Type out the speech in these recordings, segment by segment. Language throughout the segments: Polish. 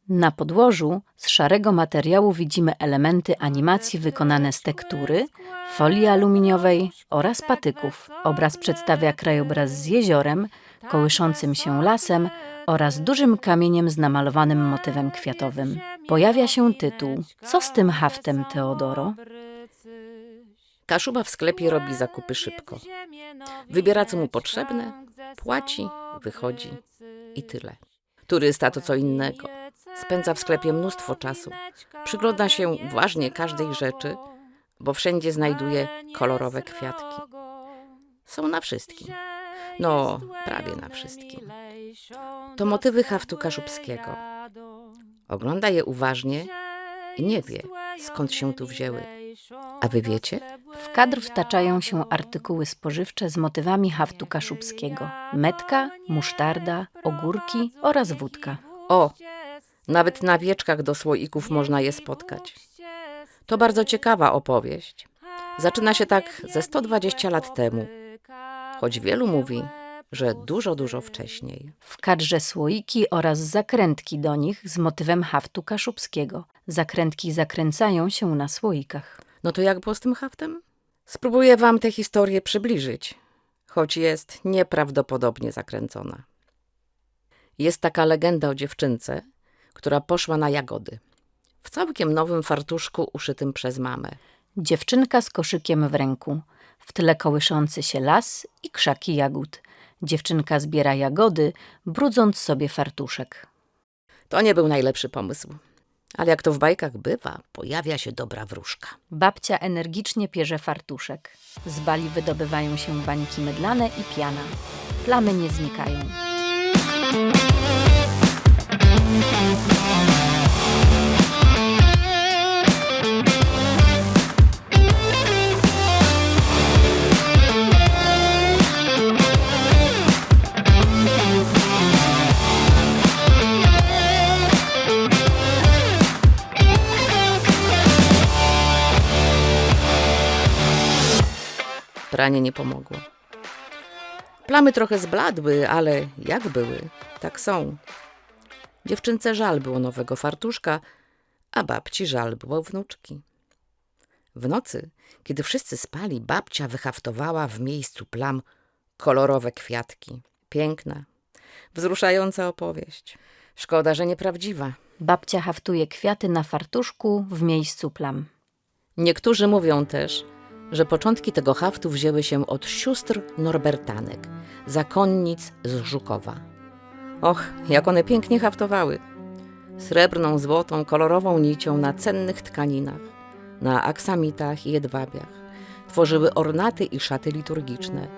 Na podłożu z szarego materiału widzimy elementy animacji wykonane z tektury, folii aluminiowej oraz patyków. Obraz przedstawia krajobraz z jeziorem, kołyszącym się lasem oraz dużym kamieniem z namalowanym motywem kwiatowym. Pojawia się tytuł: Co z tym haftem, Teodoro? Kaszuba w sklepie robi zakupy szybko. Wybiera, co mu potrzebne, płaci, wychodzi i tyle. Turysta to co innego. Spędza w sklepie mnóstwo czasu. Przygląda się uważnie każdej rzeczy, bo wszędzie znajduje kolorowe kwiatki. Są na wszystkim. No, prawie na wszystkim. To motywy haftu kaszubskiego. Ogląda je uważnie i nie wie, skąd się tu wzięły. A wy wiecie? W kadr wtaczają się artykuły spożywcze z motywami haftu kaszubskiego. Metka, musztarda, ogórki oraz wódka. O, nawet na wieczkach do słoików można je spotkać. To bardzo ciekawa opowieść. Zaczyna się tak ze 120 lat temu, choć wielu mówi, że dużo wcześniej. W kadrze słoiki oraz zakrętki do nich z motywem haftu kaszubskiego. Zakrętki zakręcają się na słoikach. No to jak było z tym haftem? Spróbuję wam tę historię przybliżyć, choć jest nieprawdopodobnie zakręcona. Jest taka legenda o dziewczynce, która poszła na jagody. W całkiem nowym fartuszku uszytym przez mamę. Dziewczynka z koszykiem w ręku. W tle kołyszący się las i krzaki jagód. Dziewczynka zbiera jagody, brudząc sobie fartuszek. To nie był najlepszy pomysł. Ale jak to w bajkach bywa, pojawia się dobra wróżka. Babcia energicznie pierze fartuszek. Z bali wydobywają się bańki mydlane i piana. Plamy nie znikają. Pranie nie pomogło. Plamy trochę zbladły, ale jak były, tak są. Dziewczynce żal było nowego fartuszka, a babci żal było wnuczki. W nocy, kiedy wszyscy spali, babcia wyhaftowała w miejscu plam kolorowe kwiatki. Piękna, wzruszająca opowieść. Szkoda, że nieprawdziwa. Babcia haftuje kwiaty na fartuszku w miejscu plam. Niektórzy mówią też, że początki tego haftu wzięły się od sióstr Norbertanek, zakonnic z Żukowa. Och, jak one pięknie haftowały! Srebrną, złotą, kolorową nicią na cennych tkaninach, na aksamitach i jedwabiach. Tworzyły ornaty i szaty liturgiczne.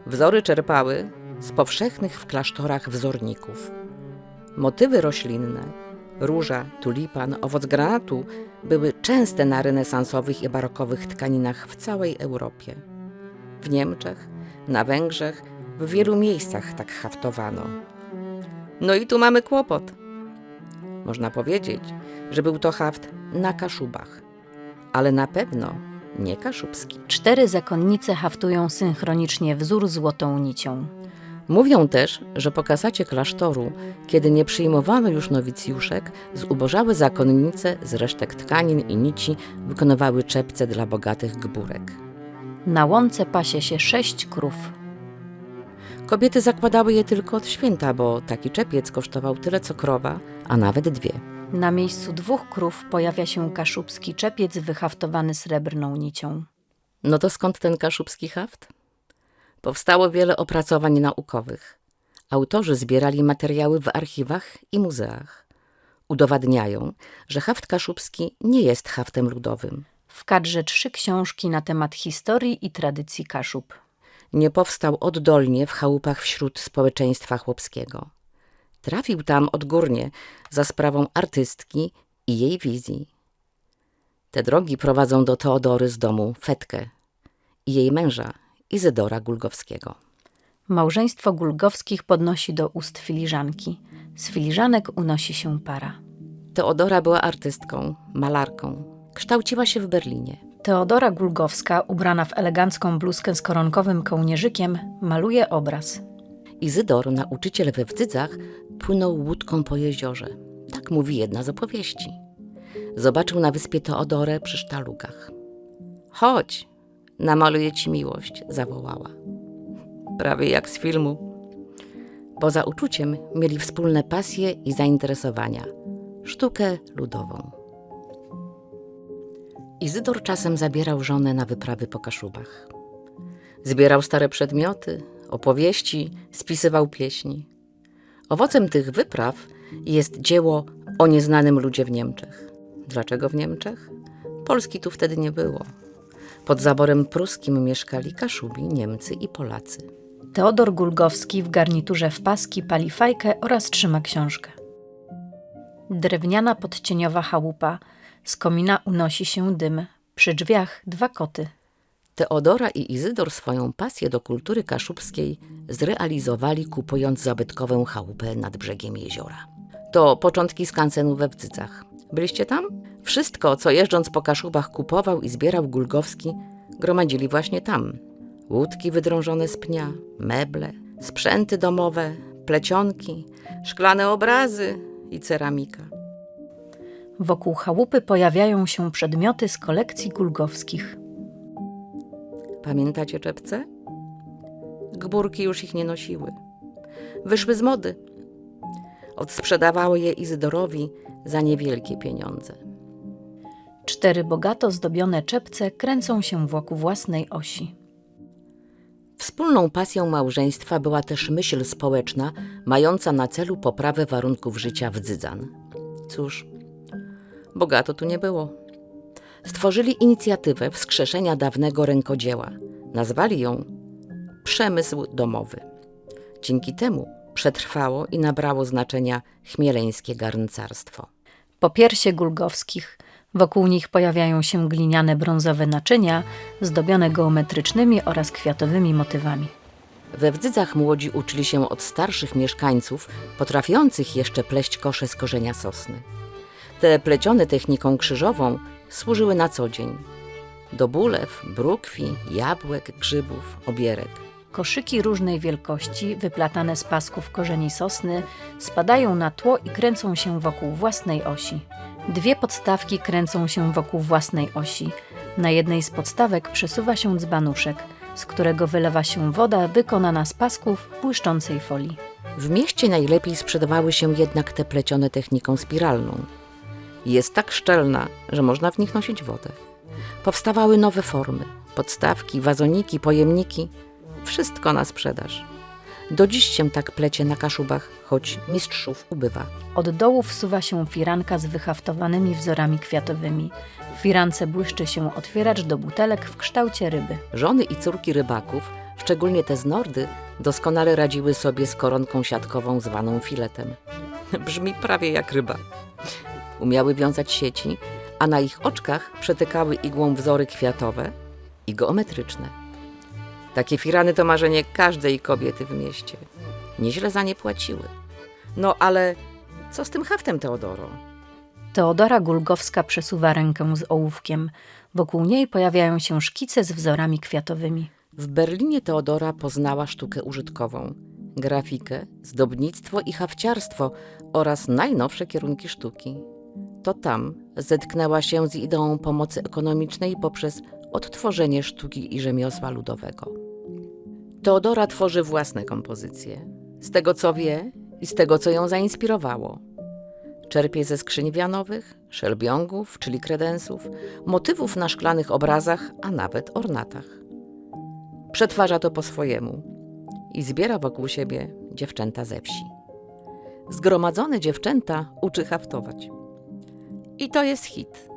Wzory czerpały z powszechnych w klasztorach wzorników. Motywy roślinne, róża, tulipan, owoc granatu były częste na renesansowych i barokowych tkaninach w całej Europie. W Niemczech, na Węgrzech, w wielu miejscach tak haftowano. No i tu mamy kłopot. Można powiedzieć, że był to haft na Kaszubach, ale na pewno nie kaszubski. 4 zakonnice haftują synchronicznie wzór złotą nicią. Mówią też, że po kasacie klasztoru, kiedy nie przyjmowano już nowicjuszek, zubożałe zakonnice z resztek tkanin i nici wykonywały czepce dla bogatych gbórek. Na łące pasie się 6 krów. Kobiety zakładały je tylko od święta, bo taki czepiec kosztował tyle co krowa, a nawet 2. Na miejscu 2 krów pojawia się kaszubski czepiec wyhaftowany srebrną nicią. No to skąd ten kaszubski haft? Powstało wiele opracowań naukowych. Autorzy zbierali materiały w archiwach i muzeach. Udowadniają, że haft kaszubski nie jest haftem ludowym. W kadrze 3 książki na temat historii i tradycji Kaszub. Nie powstał oddolnie w chałupach wśród społeczeństwa chłopskiego. Trafił tam odgórnie za sprawą artystki i jej wizji. Te drogi prowadzą do Teodory z domu Fetkę i jej męża Izydora Gulgowskiego. Małżeństwo Gulgowskich podnosi do ust filiżanki. Z filiżanek unosi się para. Teodora była artystką, malarką. Kształciła się w Berlinie. Teodora Gulgowska, ubrana w elegancką bluzkę z koronkowym kołnierzykiem, maluje obraz. Izydor, nauczyciel we Wdzydzach, płynął łódką po jeziorze. Tak Tak mówi jedna z opowieści. Zobaczył na wyspie Teodorę przy sztalugach. Chodź, namaluję ci miłość, zawołała. Prawie jak z filmu. Poza uczuciem mieli wspólne pasje i zainteresowania. Sztukę ludową. Izydor czasem zabierał żonę na wyprawy po Kaszubach. Zbierał stare przedmioty, opowieści, spisywał pieśni. Owocem tych wypraw jest dzieło o nieznanym ludzie w Niemczech. Dlaczego w Niemczech? Polski tu wtedy nie było. Pod zaborem pruskim mieszkali Kaszubi, Niemcy i Polacy. Teodor Gulgowski w garniturze w paski pali fajkę oraz trzyma książkę. Drewniana podcieniowa chałupa. Z komina unosi się dym. Przy drzwiach 2 koty. Teodora i Izydor swoją pasję do kultury kaszubskiej zrealizowali, kupując zabytkową chałupę nad brzegiem jeziora. To początki skansenu we Wdzydzach. Byliście tam? Wszystko, co jeżdżąc po Kaszubach kupował i zbierał Gulgowski, gromadzili właśnie tam. Łódki wydrążone z pnia, meble, sprzęty domowe, plecionki, szklane obrazy i ceramika. Wokół chałupy pojawiają się przedmioty z kolekcji Gulgowskich. Pamiętacie czepce? Gbórki już ich nie nosiły. Wyszły z mody. Odsprzedawały je Izydorowi za niewielkie pieniądze. 4 bogato zdobione czepce kręcą się wokół własnej osi. Wspólną pasją małżeństwa była też myśl społeczna, mająca na celu poprawę warunków życia Wdzydzan. Cóż, bogato tu nie było. Stworzyli inicjatywę wskrzeszenia dawnego rękodzieła. Nazwali ją Przemysł Domowy. Dzięki temu przetrwało i nabrało znaczenia chmieleńskie garncarstwo. Popiersie Gulgowskich. Wokół nich pojawiają się gliniane brązowe naczynia zdobione geometrycznymi oraz kwiatowymi motywami. We Wdzydzach młodzi uczyli się od starszych mieszkańców, potrafiących jeszcze pleść kosze z korzenia sosny. Te plecione techniką krzyżową służyły na co dzień. Do bulew, brukwi, jabłek, grzybów, obierek. Koszyki różnej wielkości, wyplatane z pasków korzeni sosny, spadają na tło i kręcą się wokół własnej osi. 2 podstawki kręcą się wokół własnej osi. Na jednej z podstawek przesuwa się dzbanuszek, z którego wylewa się woda wykonana z pasków błyszczącej folii. W mieście najlepiej sprzedawały się jednak te plecione techniką spiralną. Jest tak szczelna, że można w nich nosić wodę. Powstawały nowe formy, podstawki, wazoniki, pojemniki. Wszystko na sprzedaż. Do dziś się tak plecie na Kaszubach, choć mistrzów ubywa. Od dołu wsuwa się firanka z wyhaftowanymi wzorami kwiatowymi. W firance błyszczy się otwieracz do butelek w kształcie ryby. Żony i córki rybaków, szczególnie te z Nordy, doskonale radziły sobie z koronką siatkową zwaną filetem. Brzmi prawie jak ryba. Umiały wiązać sieci, a na ich oczkach przetykały igłą wzory kwiatowe i geometryczne. Takie firany to marzenie każdej kobiety w mieście. Nieźle za nie płaciły. No ale co z tym haftem, Teodoro? Teodora Gulgowska przesuwa rękę z ołówkiem. Wokół niej pojawiają się szkice z wzorami kwiatowymi. W Berlinie Teodora poznała sztukę użytkową, grafikę, zdobnictwo i hafciarstwo oraz najnowsze kierunki sztuki. To tam zetknęła się z ideą pomocy ekonomicznej poprzez odtworzenie sztuki i rzemiosła ludowego. Teodora tworzy własne kompozycje, z tego co wie i z tego co ją zainspirowało. Czerpie ze skrzyń wianowych, szelbiągów, czyli kredensów, motywów na szklanych obrazach, a nawet ornatach. Przetwarza to po swojemu i zbiera wokół siebie dziewczęta ze wsi. Zgromadzone dziewczęta uczy haftować. I to jest hit.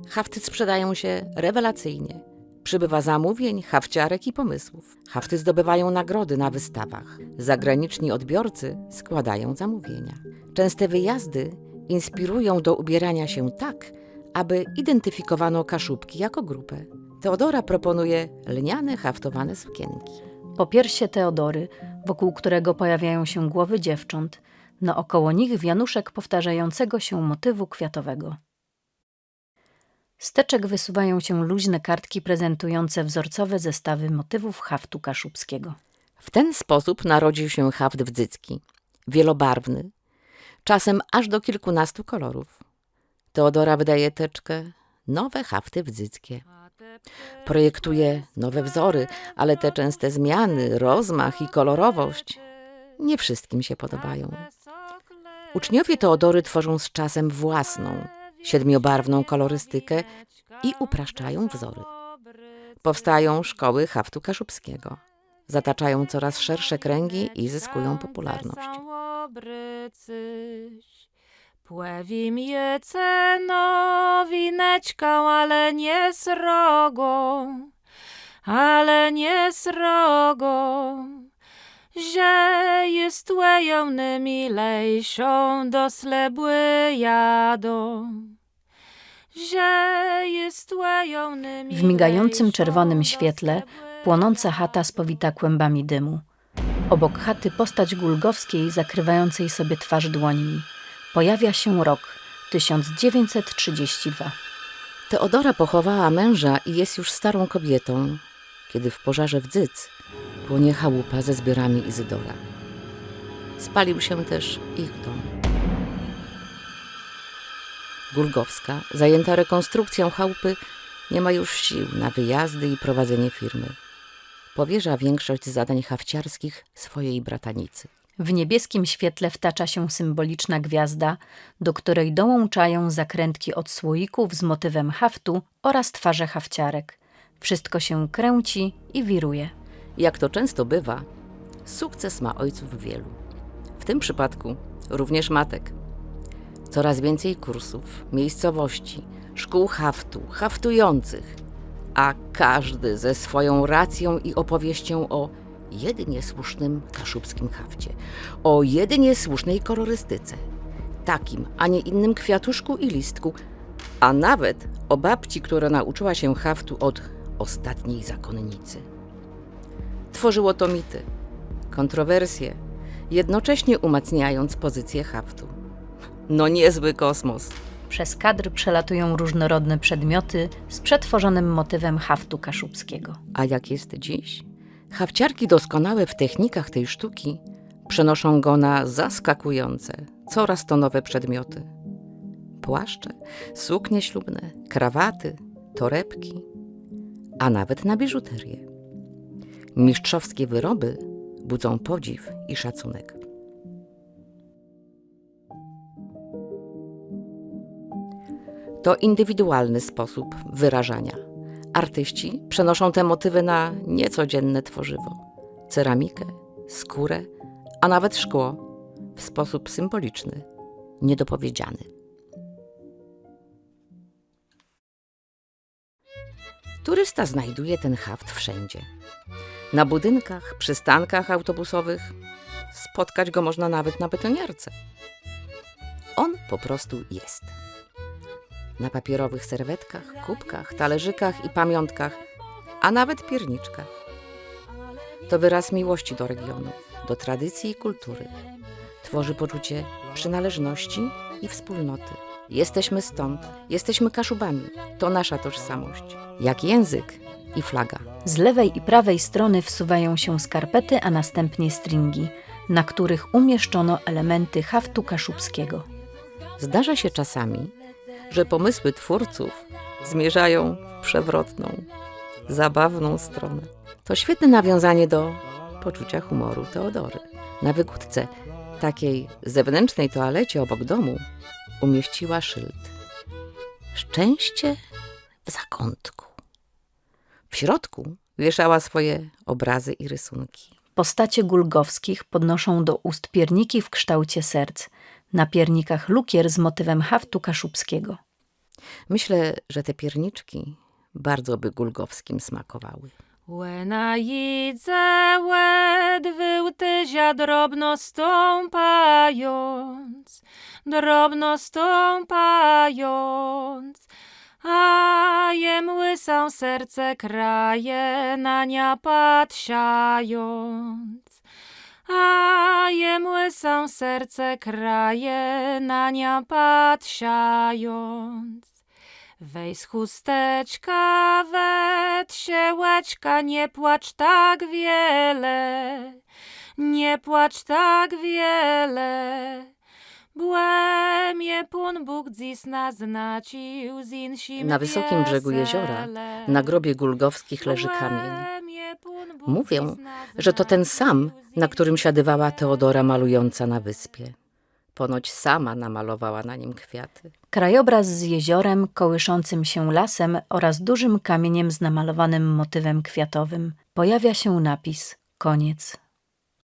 Hafty sprzedają się rewelacyjnie. Przybywa zamówień, hafciarek i pomysłów. Hafty zdobywają nagrody na wystawach. Zagraniczni odbiorcy składają zamówienia. Częste wyjazdy inspirują do ubierania się tak, aby identyfikowano Kaszubki jako grupę. Teodora proponuje lniane, haftowane sukienki. Popiersie Teodory, wokół którego pojawiają się głowy dziewcząt, naokoło nich wianuszek powtarzającego się motywu kwiatowego. Z teczek wysuwają się luźne kartki prezentujące wzorcowe zestawy motywów haftu kaszubskiego. W ten sposób narodził się haft wdzycki, wielobarwny. czasem aż do kilkunastu kolorów. Teodora wydaje teczkę nowe hafty wdzyckie. Projektuje nowe wzory, ale te częste zmiany, rozmach i kolorowość nie wszystkim się podobają. Uczniowie Teodory tworzą z czasem własną, 7-barwną kolorystykę i upraszccają wzory. Powstają szkoły haftu kaszubskiego. Zataczają coraz szersze kręgi i zyskują popularność. Płewim je ceno wineczką, ale nie srogą, że jest łeją milejszą do slebły jadą. W migającym czerwonym świetle płonąca chata spowita kłębami dymu. Obok chaty postać Gulgowskiej zakrywającej sobie twarz dłońmi. Pojawia się rok 1932. Teodora pochowała męża i jest już starą kobietą, kiedy w pożarze Wdzyc płonie chałupa ze zbiorami Izydora. Spalił się też ich dom. Gulgowska, zajęta rekonstrukcją chałupy, nie ma już sił na wyjazdy i prowadzenie firmy. Powierza większość zadań hafciarskich swojej bratanicy. W niebieskim świetle wtacza się symboliczna gwiazda, do której dołączają zakrętki od słoików z motywem haftu oraz twarze hafciarek. Wszystko się kręci i wiruje. Jak to często bywa, sukces ma ojców wielu. W tym przypadku również matek. Coraz więcej kursów, miejscowości, szkół haftu, haftujących, a każdy ze swoją racją i opowieścią o jedynie słusznym kaszubskim hafcie, o jedynie słusznej kolorystyce, takim, a nie innym kwiatuszku i listku, a nawet o babci, która nauczyła się haftu od ostatniej zakonnicy. Tworzyło to mity, kontrowersje, jednocześnie umacniając pozycję haftu. No niezły kosmos. Przez kadr przelatują różnorodne przedmioty z przetworzonym motywem haftu kaszubskiego. A jak jest dziś? Hafciarki doskonałe w technikach tej sztuki przenoszą go na zaskakujące, coraz to nowe przedmioty. Płaszcze, suknie ślubne, krawaty, torebki, a nawet na biżuterię. Mistrzowskie wyroby budzą podziw i szacunek. To indywidualny sposób wyrażania. Artyści przenoszą te motywy na niecodzienne tworzywo. Ceramikę, skórę, a nawet szkło w sposób symboliczny, niedopowiedziany. Turysta znajduje ten haft wszędzie. Na budynkach, przystankach autobusowych. Spotkać go można nawet na betoniarce. On po prostu jest. Na papierowych serwetkach, kubkach, talerzykach i pamiątkach, a nawet pierniczkach. To wyraz miłości do regionu, do tradycji i kultury. Tworzy poczucie przynależności i wspólnoty. Jesteśmy stąd, jesteśmy Kaszubami. To nasza tożsamość. Jak język i flaga. Z lewej i prawej strony wsuwają się skarpety, a następnie stringi, na których umieszczono elementy haftu kaszubskiego. Zdarza się czasami, że pomysły twórców zmierzają w przewrotną, zabawną stronę. To świetne nawiązanie do poczucia humoru Teodory. Na wykładce takiej zewnętrznej toalecie obok domu umieściła szyld: szczęście w zakątku. W środku wieszała swoje obrazy i rysunki. Postacie Gulgowskich podnoszą do ust pierniki w kształcie serc. Na piernikach lukier z motywem haftu kaszubskiego. Myślę, że te pierniczki bardzo by Gulgowskim smakowały. Łena idze ledwy utyzia drobno stąpając, a jem łysą serce kraje na nia patrzając. A jem łysą serce kraje na nia patrzając. Wej z chusteczka, wet się łeczka, nie płacz tak wiele, Głębie Pan Bóg dziś naznaczył, zinsim Na wysokim brzegu jeziora, na grobie Gulgowskich leży kamień. Mówię, że to ten sam, na którym siadywała Teodora malująca na wyspie. Ponoć sama namalowała na nim kwiaty. Krajobraz z jeziorem, kołyszącym się lasem oraz dużym kamieniem z namalowanym motywem kwiatowym. Pojawia się napis: koniec.